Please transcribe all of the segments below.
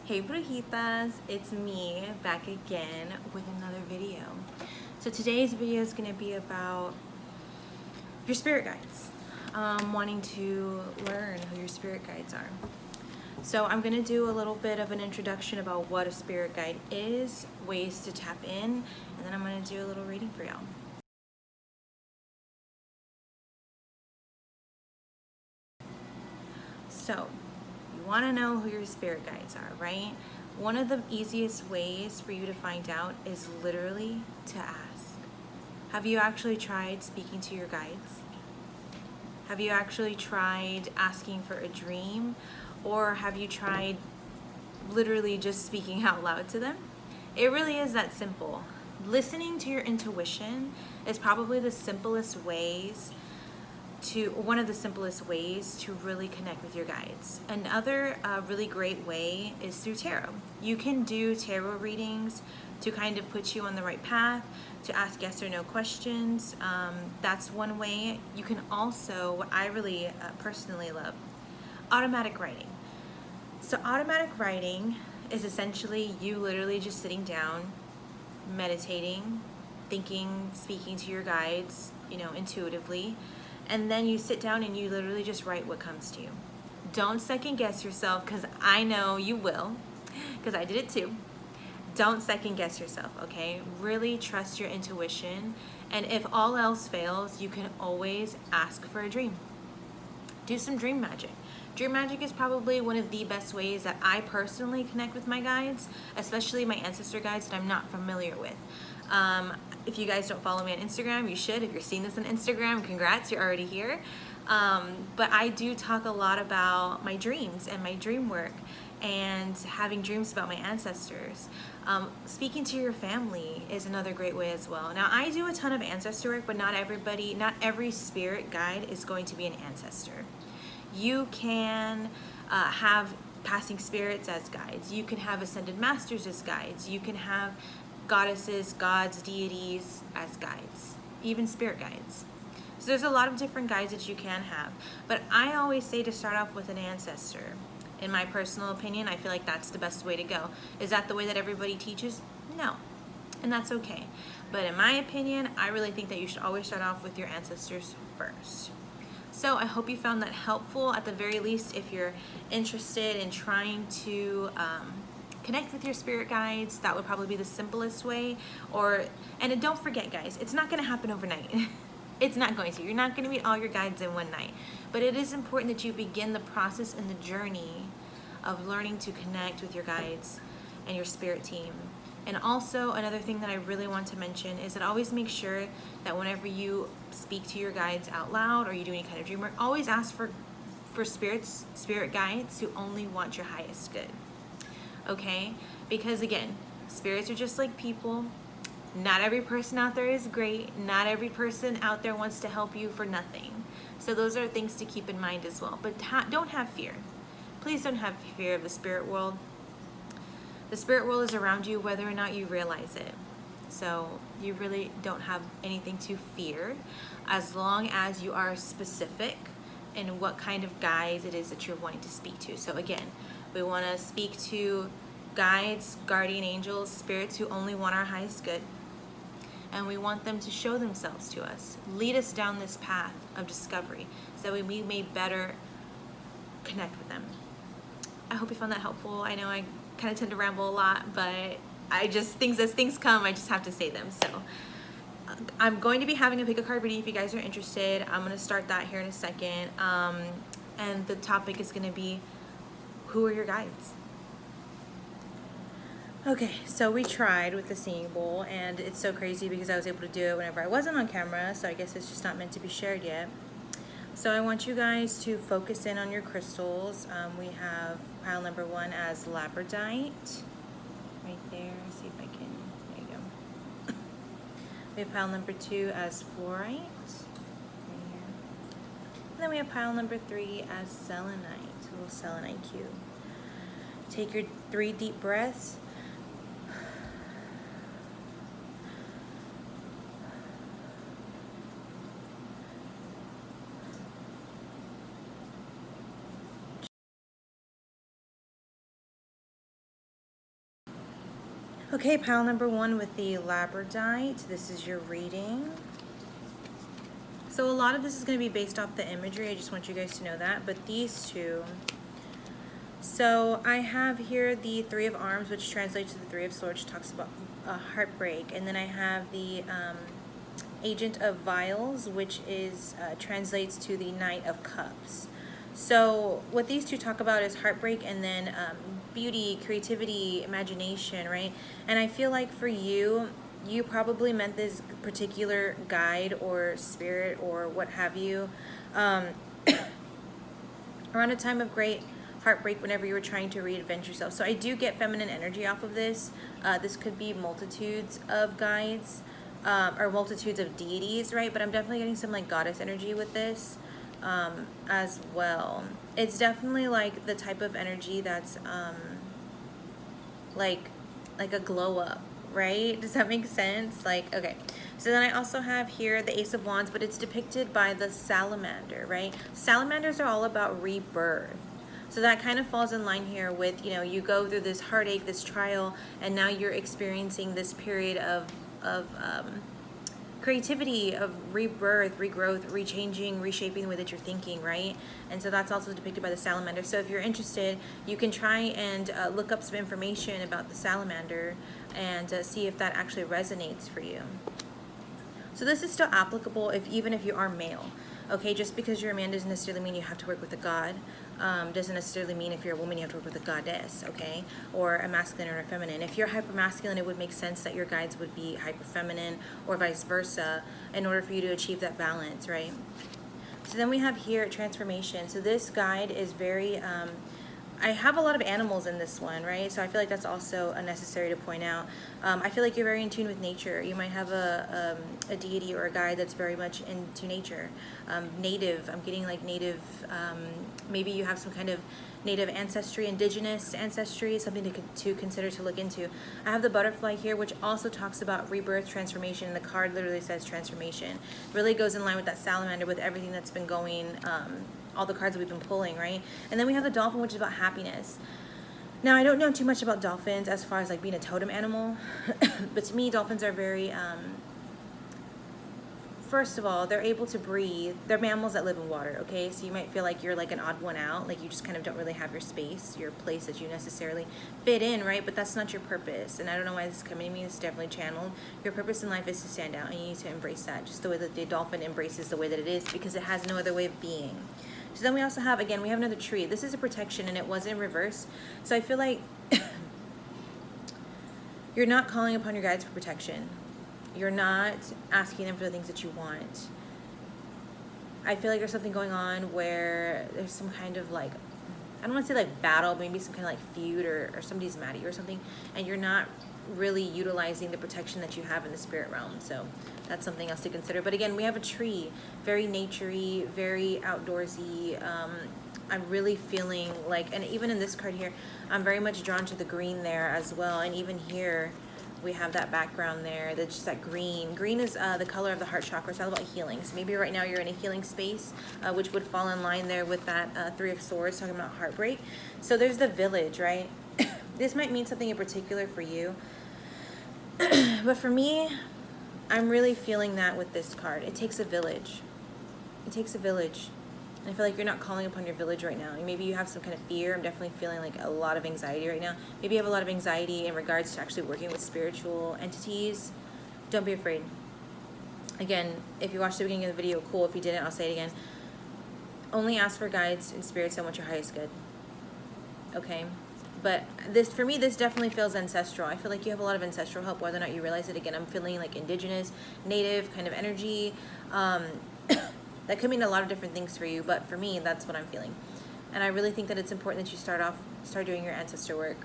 Hey Brujitas, it's me back again with another video. So today's video is going to be about your spirit guides, wanting to learn who your spirit guides are. So I'm going to do a little bit of an introduction about what a spirit guide is, ways to tap in, and then I'm going to do a little reading for y'all. So you want to know who your spirit guides are, right? One of the easiest ways for you to find out is literally to ask. Have you actually tried speaking to your guides? Have you actually tried asking for a dream? Or have you tried literally just speaking out loud to them? It really is that simple. Listening to your intuition is probably the simplest ways one of the simplest ways to really connect with your guides. Another really great way is through tarot. You can do tarot readings to kind of put you on the right path, to ask yes or no questions. That's one way. You can also, what I really personally love, automatic writing. So automatic writing is essentially you literally just sitting down, meditating, thinking, speaking to your guides, intuitively, and then you sit down and you literally just write what comes to you. Don't second guess yourself, because I know you will, because I did it too. Don't second guess yourself, okay? Really trust your intuition, and if all else fails, you can always ask for a dream. Do some dream magic. Dream magic is probably one of the best ways that I personally connect with my guides, especially my ancestor guides that I'm not familiar with. If you guys don't follow me on Instagram, you should. If you're seeing this on Instagram, congrats, you're already here. But I do talk a lot about my dreams and my dream work and having dreams about my ancestors. Speaking to your family is another great way as well. Now, I do a ton of ancestor work, but not every spirit guide is going to be an ancestor. You can have passing spirits as guides. You can have ascended masters as guides. You can have goddesses, gods, deities as guides, even spirit guides. So there's a lot of different guides that you can have, but I always say to start off with an ancestor. In my personal opinion, I feel like that's the best way to go. Is that the way that everybody teaches? No, and that's okay. But in my opinion, I really think that you should always start off with your ancestors first. So I hope you found that helpful. At the very least, if you're interested in trying to connect with your spirit guides, that would probably be the simplest way. And don't forget, guys, it's not going to happen overnight. It's not going to. You're not going to meet all your guides in one night. But it is important that you begin the process and the journey of learning to connect with your guides and your spirit team. And also, another thing that I really want to mention is that always make sure that whenever you speak to your guides out loud or you do any kind of dream work, always ask for spirit guides who only want your highest good. Okay? Because again, spirits are just like people. Not every person out there is great. Not every person out there wants to help you for nothing. So those are things to keep in mind as well. But don't have fear. Please don't have fear of the spirit world. The spirit world is around you whether or not you realize it. So you really don't have anything to fear as long as you are specific in what kind of guides it is that you're wanting to speak to. So again, we want to speak to guides, guardian angels, spirits who only want our highest good. And we want them to show themselves to us, lead us down this path of discovery so that we may better connect with them. I hope you found that helpful. I know I kind of tend to ramble a lot, but as things come, I just have to say them. So I'm going to be having a pick a card reading if you guys are interested. I'm going to start that here in a second. And the topic is going to be, who are your guides? Okay, so we tried with the singing bowl, and it's so crazy because I was able to do it whenever I wasn't on camera, so I guess it's just not meant to be shared yet. So I want you guys to focus in on your crystals. We have pile number 1 as labradorite, right there. See if I can, there you go. We have pile number 2 as fluorite, right here. And then we have pile number 3 as selenite, a little selenite cube. Take your 3 deep breaths. Okay, pile number 1 with the labradorite. This is your reading. So a lot of this is going to be based off the imagery. I just want you guys to know that. But these two. So I have here the 3 of Arms, which translates to the 3 of Swords, which talks about heartbreak. And then I have the Agent of Vials, which is translates to the Knight of Cups. So what these two talk about is heartbreak and then beauty, creativity, imagination, right? And I feel like for you, you probably meant this particular guide or spirit or what have you around a time of great heartbreak whenever you were trying to reinvent yourself. So I do get feminine energy off of this. This could be multitudes of guides or multitudes of deities, right? But I'm definitely getting some like goddess energy with this as well. It's definitely like the type of energy that's like a glow up, right? Does that make sense? Like, okay. So then I also have here the Ace of Wands, but it's depicted by the salamander, right? Salamanders are all about rebirth. So that kind of falls in line here with, you know, you go through this heartache, this trial, and now you're experiencing this period of creativity, of rebirth, regrowth, rechanging, reshaping the way that you're thinking, right? And so that's also depicted by the salamander. So if you're interested, you can try and look up some information about the salamander and see if that actually resonates for you. So this is still applicable even if you are male. Okay, just because you're a man doesn't necessarily mean you have to work with a god. Doesn't necessarily mean if you're a woman you have to work with a goddess, okay? Or a masculine or a feminine. If you're hyper masculine, it would make sense that your guides would be hyper feminine or vice versa in order for you to achieve that balance, right? So then we have here transformation. So this guide is very, I have a lot of animals in this one, right? So I feel like that's also necessary to point out. I feel like you're very in tune with nature. You might have a deity or a guide that's very much into nature. Native, I'm getting like native, maybe you have some kind of native ancestry, indigenous ancestry, something to consider to look into. I have the butterfly here, which also talks about rebirth, transformation. The card literally says transformation. Really goes in line with that salamander, with everything that's been going, all the cards that we've been pulling, right? And then we have the dolphin, which is about happiness. Now, I don't know too much about dolphins as far as like being a totem animal, but to me, dolphins are very, first of all, they're able to breathe. They're mammals that live in water, okay? So you might feel like you're like an odd one out, like you just kind of don't really have your space, your place that you necessarily fit in, right? But that's not your purpose. And I don't know why this is coming to me. It's definitely channeled. Your purpose in life is to stand out, and you need to embrace that, just the way that the dolphin embraces the way that it is, because it has no other way of being. So then we also have, again, we have another tree. This is a protection, and it was in reverse. So I feel like you're not calling upon your guides for protection. You're not asking them for the things that you want. I feel like there's something going on where there's some kind of like, I don't want to say like battle, maybe some kind of like feud or somebody's mad at you or something, and you're not really utilizing the protection that you have in the spirit realm. So that's something else to consider. But again, we have a tree, very naturey, very outdoorsy. I'm really feeling like, and even in this card here, I'm very much drawn to the green there as well. And even here, we have that background there, that's just that green. Green is the color of the heart chakra. It's all about healing. So maybe right now you're in a healing space, which would fall in line there with that 3 of Swords, talking about heartbreak. So there's the village, right? This might mean something in particular for you. But for me, I'm really feeling that with this card. It takes a village. It takes a village. And I feel like you're not calling upon your village right now. Maybe you have some kind of fear. I'm definitely feeling like a lot of anxiety right now. Maybe you have a lot of anxiety in regards to actually working with spiritual entities. Don't be afraid. Again, if you watched the beginning of the video, cool. If you didn't, I'll say it again. Only ask for guides and spirits and what's your highest good. Okay? But this, for me, this definitely feels ancestral. I feel like you have a lot of ancestral help, whether or not you realize it. Again, I'm feeling like indigenous, native kind of energy. That could mean a lot of different things for you, but for me, that's what I'm feeling. And I really think that it's important that you start doing your ancestor work.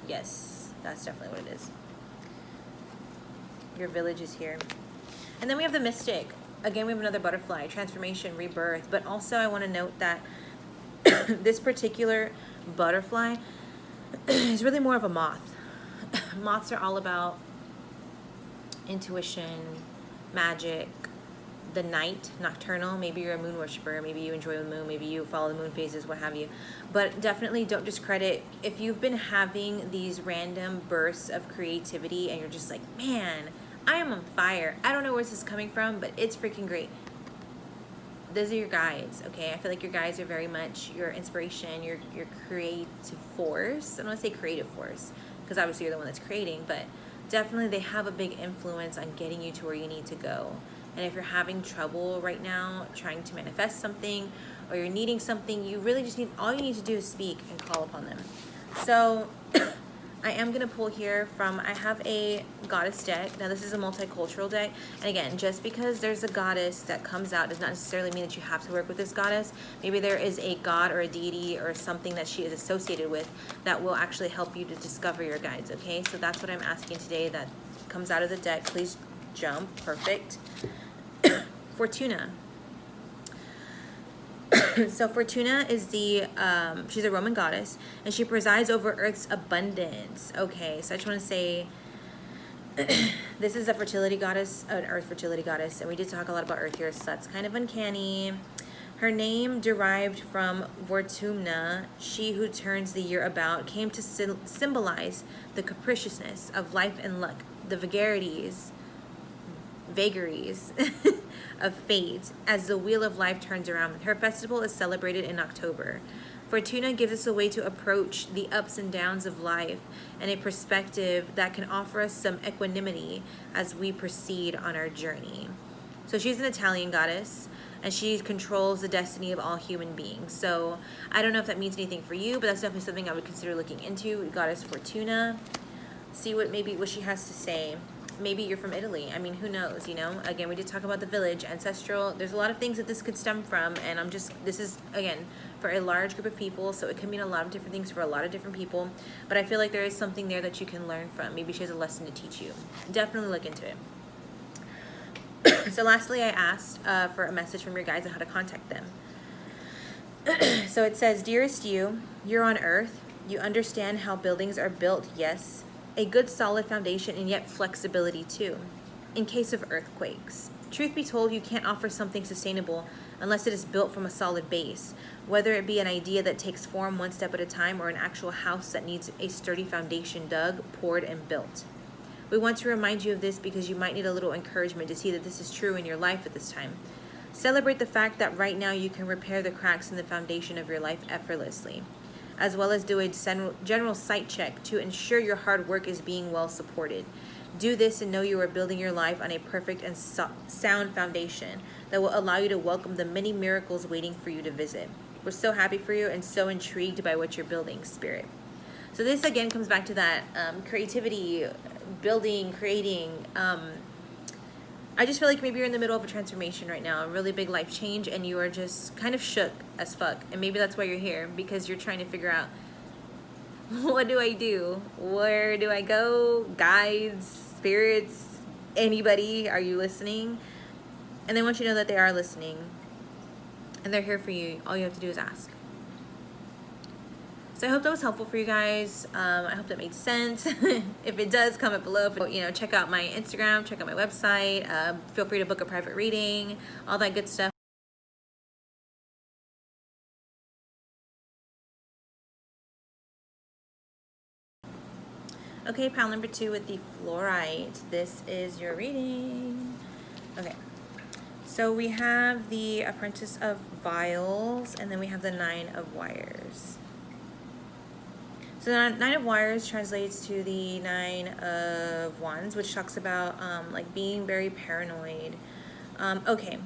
Yes, that's definitely what it is. Your village is here. And then we have the mystic. Again, we have another butterfly, transformation, rebirth. But also I want to note that this particular butterfly is really more of a moth. Moths are all about intuition, magic, the night, nocturnal. Maybe you're a moon worshiper, maybe you enjoy the moon, maybe you follow the moon phases, what have you. But definitely don't discredit if you've been having these random bursts of creativity and you're just like, man, I am on fire. I don't know where this is coming from, but it's freaking great. Those are your guides, okay? I feel like your guides are very much your inspiration, your creative force. I don't want to say creative force, because obviously you're the one that's creating, but definitely they have a big influence on getting you to where you need to go. And if you're having trouble right now trying to manifest something, or you're needing something, you really just need, all you need to do is speak and call upon them. So I am going to pull here from, I have a goddess deck. Now this is a multicultural deck. And again, just because there's a goddess that comes out does not necessarily mean that you have to work with this goddess. Maybe there is a god or a deity or something that she is associated with that will actually help you to discover your guides, okay? So that's what I'm asking today that comes out of the deck. Please jump. Perfect. Fortuna. So Fortuna is the, she's a Roman goddess, and she presides over Earth's abundance. Okay, so I just want to say, this is a fertility goddess, an Earth fertility goddess, and we did talk a lot about Earth here, so that's kind of uncanny. Her name derived from Vortumna, she who turns the year about, came to symbolize the capriciousness of life and luck, the vagaries of fate as the wheel of life turns around. Her festival is celebrated in October. Fortuna gives us a way to approach the ups and downs of life and a perspective that can offer us some equanimity as we proceed on our journey. So she's an Italian goddess, and she controls the destiny of all human beings. So I don't know if that means anything for you, but that's definitely something I would consider looking into. Goddess Fortuna. See what she has to say. Maybe you're from Italy. I mean, who knows, you know? Again, we did talk about the village, ancestral. There's a lot of things that this could stem from, and this is, again, for a large group of people, so it can mean a lot of different things for a lot of different people, but I feel like there is something there that you can learn from. Maybe she has a lesson to teach you. Definitely look into it. So lastly, I asked for a message from your guides on how to contact them. So it says, dearest you, you're on Earth. You understand how buildings are built, yes. A good solid foundation and yet flexibility too, in case of earthquakes. Truth be told, you can't offer something sustainable unless it is built from a solid base, whether it be an idea that takes form one step at a time or an actual house that needs a sturdy foundation dug, poured, and built. We want to remind you of this because you might need a little encouragement to see that this is true in your life at this time. Celebrate the fact that right now you can repair the cracks in the foundation of your life effortlessly, as well as do a general site check to ensure your hard work is being well supported. Do this and know you are building your life on a perfect and sound foundation that will allow you to welcome the many miracles waiting for you to visit. We're so happy for you and so intrigued by what you're building, Spirit. So this again comes back to that creativity, building, creating. I just feel like maybe you're in the middle of a transformation right now, a really big life change, and you are just kind of shook as fuck. And maybe that's why you're here, because you're trying to figure out, what do I do? Where do I go? Guides, spirits, anybody, are you listening? And they want you to know that they are listening, and they're here for you. All you have to do is ask. So I hope that was helpful for you guys. I hope that made sense. If it does, comment below. Check out my Instagram, check out my website. Feel free to book a private reading, all that good stuff. Okay, pile number 2 with the fluorite. This is your reading. Okay, so we have the Apprentice of Vials, and then we have the 9 of Wires. So the 9 of Wires translates to the 9 of Wands, which talks about like being very paranoid. Okay.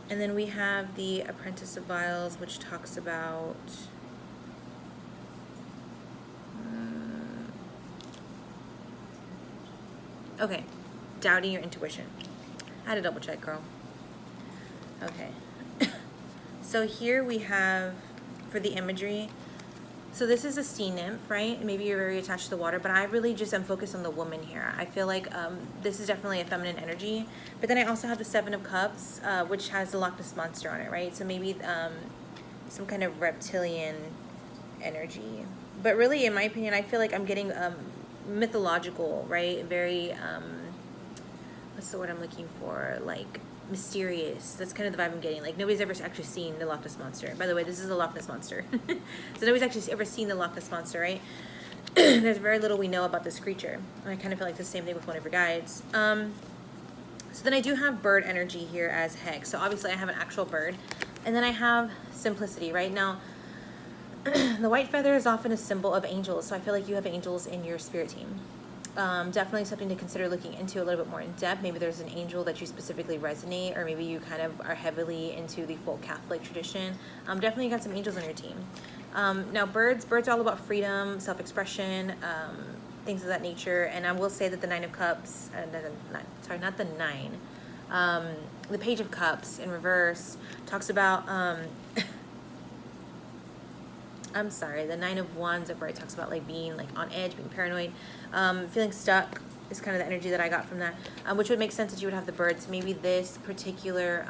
And then we have the Apprentice of Vials, which talks about okay, doubting your intuition. I had to double check, girl. Okay. So here we have, for the imagery, so this is a sea nymph, right? Maybe you're very attached to the water, but I really just am focused on the woman here. I feel like this is definitely a feminine energy. But then I also have the 7 of Cups, which has the Loch Ness Monster on it, right? So maybe some kind of reptilian energy. But really, in my opinion, I feel like I'm getting mythological, right? Very, what's the word I'm looking for? Like mysterious. That's kind of the vibe I'm getting. Like nobody's ever actually seen the Loch Ness Monster. By the way, this is the Loch Ness Monster. So nobody's actually ever seen the Loch Ness Monster, right? There's very little we know about this creature. And I kind of feel like the same thing with one of your guides. So then I do have bird energy here as hex. So obviously I have an actual bird. And then I have simplicity. Right now, the white feather is often a symbol of angels. So I feel like you have angels in your spirit team. Definitely something to consider looking into a little bit more in depth. Maybe there's an angel that you specifically resonate, or maybe you kind of are heavily into the full Catholic tradition. Definitely got some angels on your team. Now birds are all about freedom, self-expression, things of that nature. And I will say that the Nine of Cups, not the Nine, the Page of Cups in reverse talks about, I'm sorry, the Nine of Wands upright talks about like being like on edge, being paranoid, feeling stuck is kind of the energy that I got from that, which would make sense that you would have the birds. Maybe this particular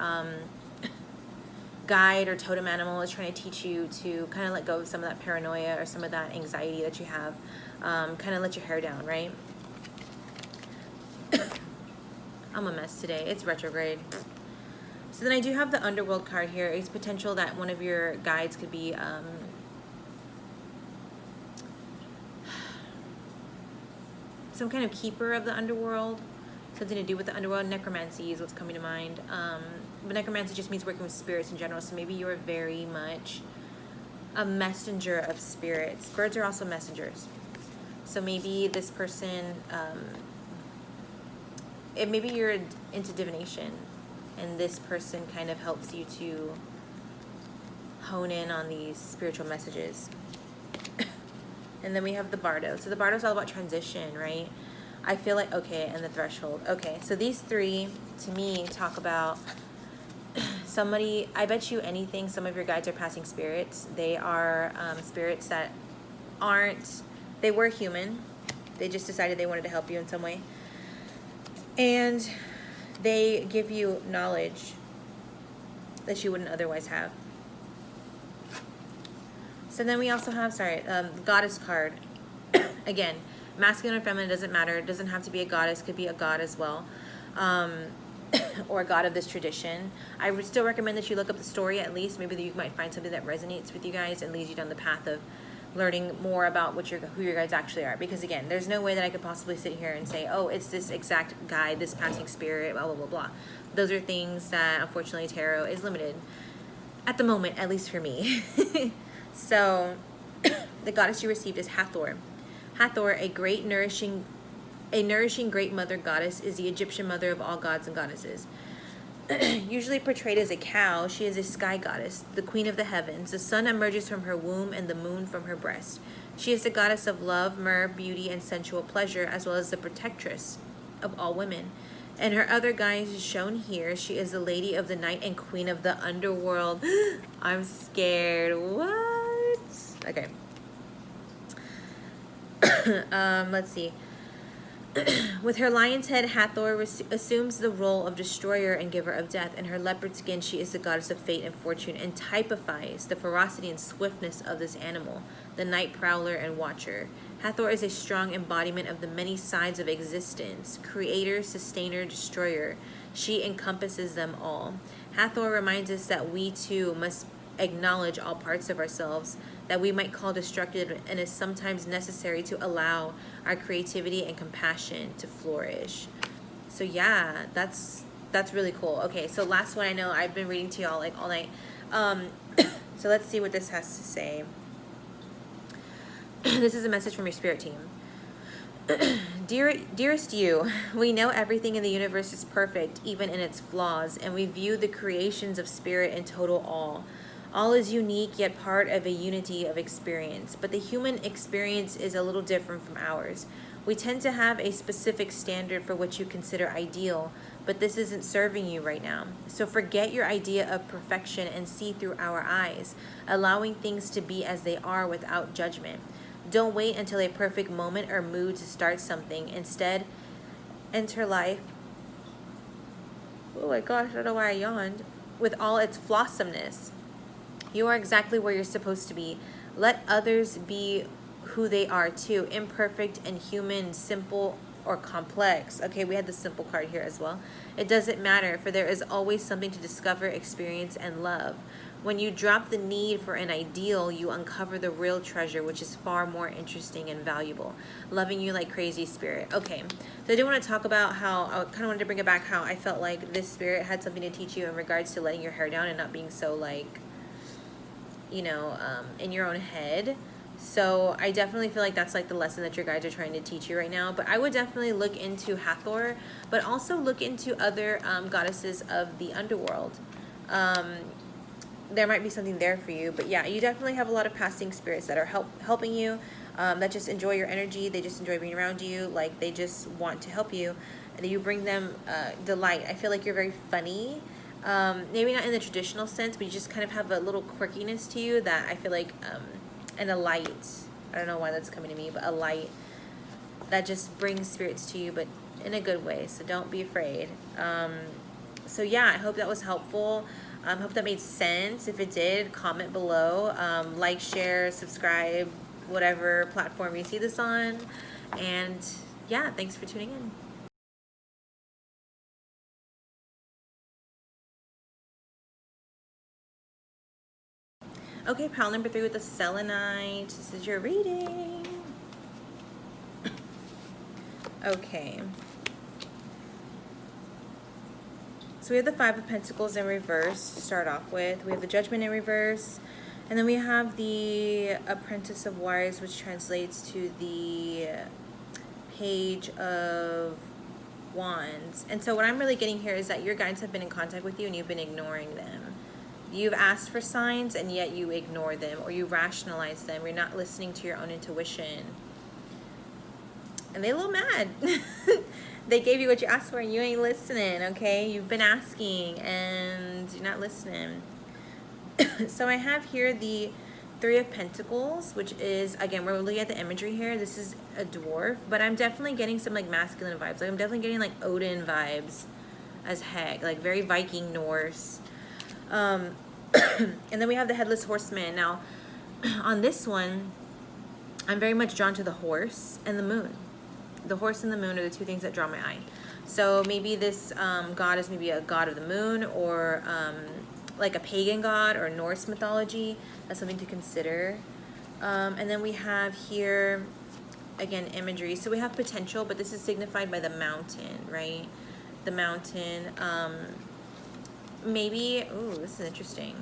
guide or totem animal is trying to teach you to kind of let go of some of that paranoia or some of that anxiety that you have, kind of let your hair down, right? I'm a mess today. It's retrograde. So then I do have the Underworld card here. It's potential that one of your guides could be some kind of keeper of the underworld, something to do with the underworld. Necromancy is what's coming to mind. But necromancy just means working with spirits in general. So maybe you're very much a messenger of spirits. Birds are also messengers. So maybe this person, maybe you're into divination, and this person kind of helps you to hone in on these spiritual messages. And then we have the Bardo. So the Bardo is all about transition, right? I feel like, okay, and the Threshold. Okay, so these three, to me, talk about somebody, I bet you anything, some of your guides are passing spirits. They are spirits that aren't, they were human. They just decided they wanted to help you in some way. And they give you knowledge that you wouldn't otherwise have. So then we also have, Goddess card. Again, masculine or feminine, doesn't matter. It doesn't have to be a goddess. Could be a god as well. Or a god of this tradition. I would still recommend that you look up the story at least. Maybe you might find something that resonates with you guys and leads you down the path of learning more about who your guides actually are. Because again, there's no way that I could possibly sit here and say, oh, it's this exact guide, this passing spirit, blah, blah, blah, blah. Those are things that, unfortunately, tarot is limited. At the moment, at least for me. So, the goddess you received is Hathor. Hathor, a nourishing great mother goddess, is the Egyptian mother of all gods and goddesses. Usually portrayed as a cow, she is a sky goddess, the queen of the heavens. The sun emerges from her womb and the moon from her breast. She is the goddess of love, myrrh, beauty, and sensual pleasure, as well as the protectress of all women. And her other guise is shown here. She is the lady of the night and queen of the underworld. I'm scared. What? Okay. Let's see. With her lion's head, Hathor assumes the role of destroyer and giver of death. In her leopard skin, she is the goddess of fate and fortune and typifies the ferocity and swiftness of this animal, the night prowler and watcher. Hathor is a strong embodiment of the many sides of existence, creator, sustainer, destroyer. She encompasses them all. Hathor reminds us that we too must acknowledge all parts of ourselves that we might call destructive, and is sometimes necessary to allow our creativity and compassion to flourish. So yeah, that's really cool. Okay, so last one. I know I've been reading to y'all like all night. So let's see what this has to say. This is a message from your spirit team. Dearest you, we know everything in the universe is perfect, even in its flaws, and we view the creations of spirit in total awe. All is unique, yet part of a unity of experience. But the human experience is a little different from ours. We tend to have a specific standard for what you consider ideal, but this isn't serving you right now. So forget your idea of perfection and see through our eyes, allowing things to be as they are without judgment. Don't wait until a perfect moment or mood to start something. Instead, enter life. Oh my gosh, I don't know why I yawned. With all its flossomeness. You are exactly where you're supposed to be. Let others be who they are too, imperfect and human, simple or complex. Okay, we had the simple card here as well. It doesn't matter, for there is always something to discover, experience, and love. When you drop the need for an ideal, you uncover the real treasure, which is far more interesting and valuable. Loving you like crazy, Spirit. Okay, so I do want to talk about how, I kind of wanted to bring it back, how I felt like this Spirit had something to teach you in regards to letting your hair down and not being so like, you know, in your own head. So I definitely feel like that's like the lesson that your guides are trying to teach you right now. But I would definitely look into Hathor, but also look into other goddesses of the underworld. There might be something there for you. But yeah, you definitely have a lot of passing spirits that are helping you, that just enjoy your energy. They just enjoy being around you. Like, they just want to help you. And you bring them delight. I feel like you're very funny. Maybe not in the traditional sense, but you just kind of have a little quirkiness to you that I feel like, and a light. I don't know why that's coming to me, but a light that just brings spirits to you, but in a good way. So don't be afraid. So yeah, I hope that was helpful. Hope that made sense. If it did, comment below. Like, share, subscribe, whatever platform you see this on. And yeah, thanks for tuning in. Okay, pile number 3 with the selenite. This is your reading. Okay. So we have the 5 of Pentacles in reverse to start off with. We have the Judgment in reverse. And then we have the Apprentice of Wires, which translates to the Page of Wands. And so what I'm really getting here is that your guides have been in contact with you and you've been ignoring them. You've asked for signs and yet you ignore them, or you rationalize them. You're not listening to your own intuition. And they're a little mad. They gave you what you asked for and you ain't listening, okay? You've been asking and you're not listening. So I have here the 3 of Pentacles, which is, again, we're looking at the imagery here. This is a dwarf, but I'm definitely getting some like masculine vibes. Like, I'm definitely getting like Odin vibes as heck, like very Viking Norse. And then we have the Headless Horseman. Now, on this one, I'm very much drawn to the horse and the moon. The horse and the moon are the 2 things that draw my eye. So maybe this god is maybe a god of the moon, or like a pagan god or Norse mythology. That's something to consider. And then we have here, again, imagery. So we have potential, but this is signified by the mountain, right? The mountain. Maybe, ooh, this is interesting.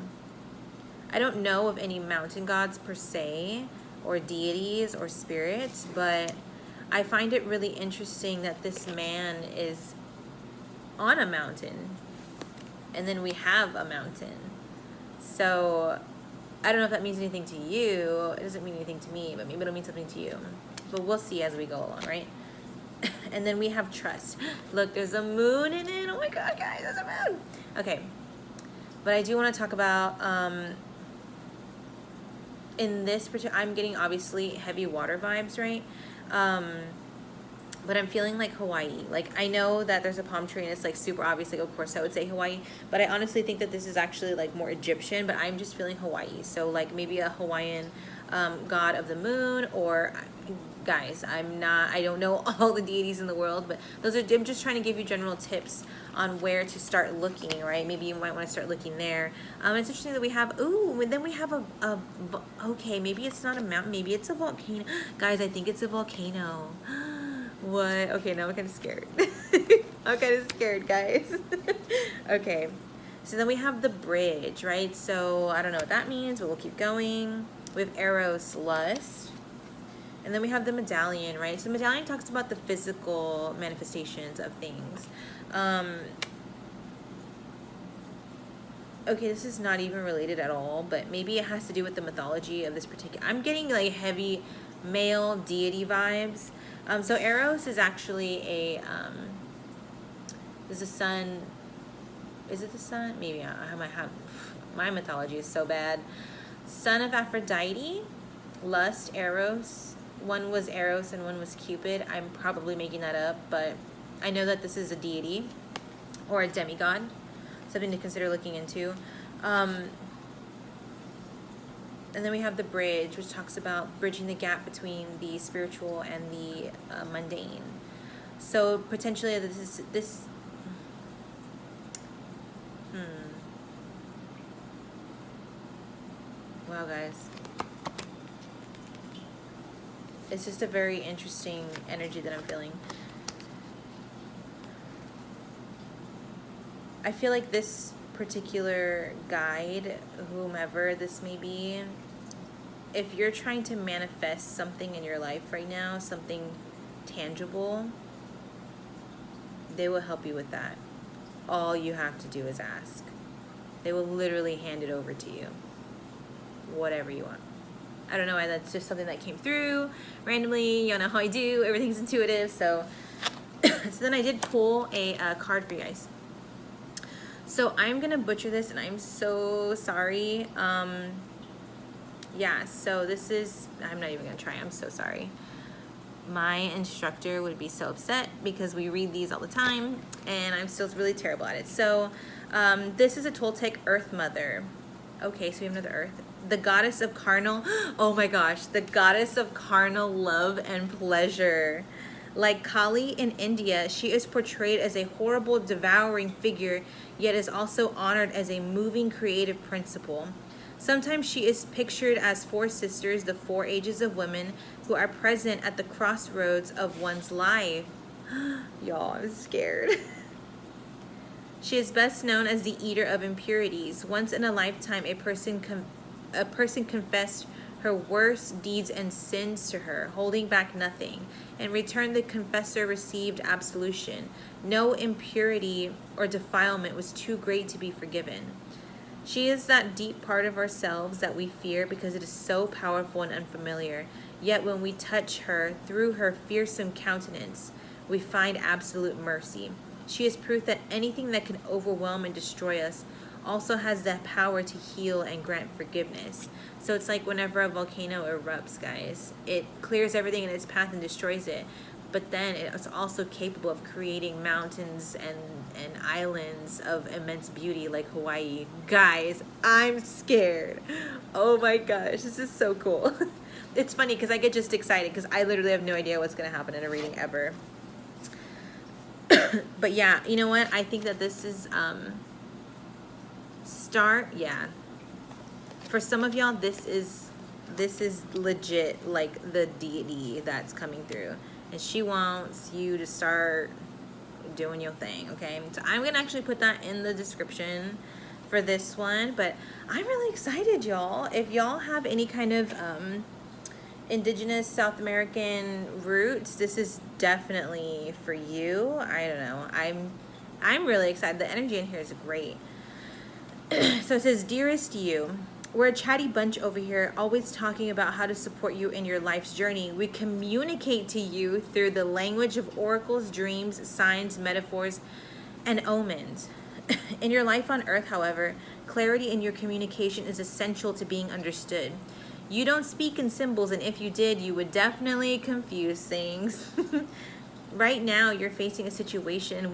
I don't know of any mountain gods per se, or deities or spirits, but I find it really interesting that this man is on a mountain, and then we have a mountain. So I don't know if that means anything to you. It doesn't mean anything to me, but maybe it'll mean something to you. But we'll see as we go along, right? And then we have trust. Look, there's a moon in it. Oh my God, guys, there's a moon. Okay. But I do want to talk about, in this particular, I'm getting obviously heavy water vibes, right? But I'm feeling like Hawaii. Like, I know that there's a palm tree and it's like super obvious, like of course I would say Hawaii, but I honestly think that this is actually like more Egyptian, but I'm just feeling Hawaii. So like maybe a Hawaiian god of the moon, or guys, I don't know all the deities in the world, but I'm just trying to give you general tips on where to start looking, right? Maybe you might want to start looking there. It's interesting that we have, ooh, and then we have okay, maybe it's not a mountain, maybe it's a volcano. Guys, I think it's a volcano. What? Okay, now I'm kind of scared. I'm kind of scared, guys. Okay, so then we have the bridge, right? So I don't know what that means, but we'll keep going. We have Eros, lust. And then we have the medallion, right? So medallion talks about the physical manifestations of things. Okay, this is not even related at all, but maybe it has to do with the mythology of this particular... I'm getting like heavy male deity vibes. So Eros is actually a... Is the sun... Is it the sun? Maybe I might have... My mythology is so bad. Son of Aphrodite, lust, Eros. One was Eros and one was Cupid. I'm probably making that up, but I know that this is a deity or a demigod. Something to consider looking into. And then we have the bridge, which talks about bridging the gap between the spiritual and the mundane. So potentially this wow, guys. It's just a very interesting energy that I'm feeling. I feel like this particular guide, whomever this may be, if you're trying to manifest something in your life right now, something tangible, they will help you with that. All you have to do is ask. They will literally hand it over to you. Whatever you want. I don't know why, that's just something that came through randomly. You know how I do. Everything's intuitive. So, so then I did pull a card for you guys. So I'm going to butcher this, and I'm so sorry. Yeah, so this is, I'm not even going to try. I'm so sorry. My instructor would be so upset because we read these all the time, and I'm still really terrible at it. So this is a Toltec Earth Mother. Okay, so we have another Earth. The goddess of carnal, oh my gosh, the goddess of carnal love and pleasure. Like Kali in India, she is portrayed as a horrible, devouring figure, yet is also honored as a moving, creative principle. Sometimes she is pictured as four sisters, the four ages of women, who are present at the crossroads of one's life. Y'all, I'm scared. She is best known as the eater of impurities. Once in a lifetime, a person confessed her worst deeds and sins to her, holding back nothing. In return, the confessor received absolution. No impurity or defilement was too great to be forgiven. She is that deep part of ourselves that we fear because it is so powerful and unfamiliar. Yet when we touch her, through her fearsome countenance, we find absolute mercy. She is proof that anything that can overwhelm and destroy us also has the power to heal and grant forgiveness. So it's like whenever a volcano erupts, guys, it clears everything in its path and destroys it. But then it's also capable of creating mountains and islands of immense beauty like Hawaii. Guys, I'm scared. Oh my gosh, this is so cool. It's funny because I get just excited because I literally have no idea what's going to happen in a reading ever. But yeah, you know what? I think that this is for some of y'all, this is legit, like the deity that's coming through, and she wants you to start doing your thing. Okay, so I'm gonna actually put that in the description for this one, but I'm really excited, y'all. If y'all have any kind of indigenous South American roots, this is definitely for you. I don't know, I'm really excited. The energy in here is great. So it says, dearest you, we're a chatty bunch over here, always talking about how to support you in your life's journey. We communicate to you through the language of oracles, dreams, signs, metaphors, and omens. In your life on earth, however, clarity in your communication is essential to being understood. You don't speak in symbols, and if you did, you would definitely confuse things. Right now, you're facing a situation in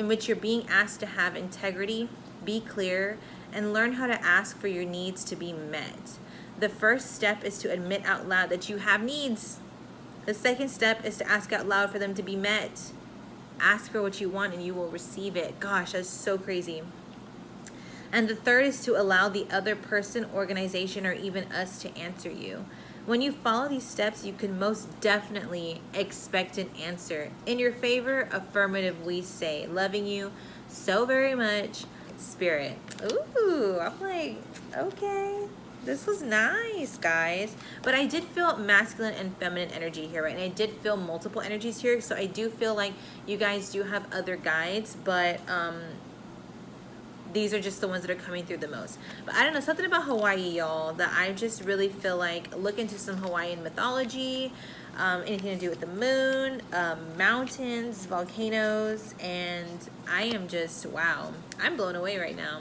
which you're being asked to have integrity, be clear, and learn how to ask for your needs to be met. The first step is to admit out loud that you have needs. The second step is to ask out loud for them to be met. Ask for what you want and you will receive it. Gosh, that's so crazy. And the third is to allow the other person, organization, or even us to answer you. When you follow these steps, you can most definitely expect an answer. In your favor, affirmative, we say. Loving you so very much, Spirit. Ooh, I'm like, okay, this was nice, guys. But I did feel masculine and feminine energy here, right? And I did feel multiple energies here. So I do feel like you guys do have other guides, but these are just the ones that are coming through the most. But I don't know, something about Hawaii, y'all, that I just really feel like look into some Hawaiian mythology, anything to do with the moon, mountains, volcanoes, and I am just, wow, I'm blown away right now.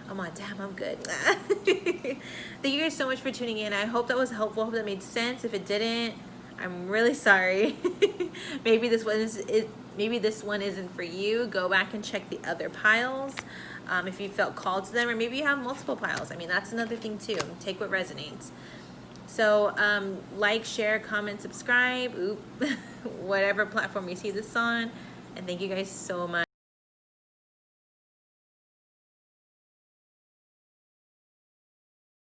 Oh my, damn, I'm good. Thank you guys so much for tuning in. I hope that was helpful. I hope that made sense. If it didn't, I'm really sorry. Maybe this one isn't for you. Go back and check the other piles. If you felt called to them, or maybe you have multiple piles. I mean, that's another thing too. Take what resonates. So like, share, comment, subscribe, whatever platform you see this on. And thank you guys so much.